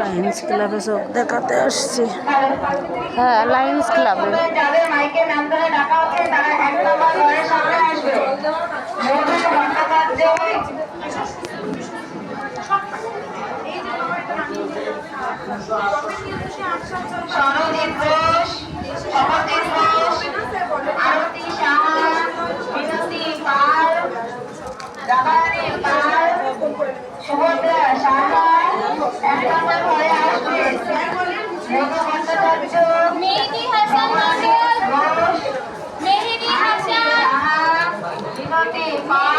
Lions ক্লাবে সব দেখাতে আসছি। হ্যাঁ, লায়ন্স ক্লাবে। যাদের মাইকে নাম ধরে ডাকা হচ্ছে তারা 1 নম্বর ঘরের সামনে আসবে। মধু ভট্টাচার্য, সনজিৎ ঘোষ, সমরজিৎ ঘোষ, আরতি সাহা, বিনতি পাল, রাবানী পাল, সুভদ্রা সাহা 1 নম্বর ঘরে আসবে। মধু ভট্টাচার্য, মেহেদি হাসান মন্ডল, ঘোষ, মেহেদি হাসান, বিনতি পাল,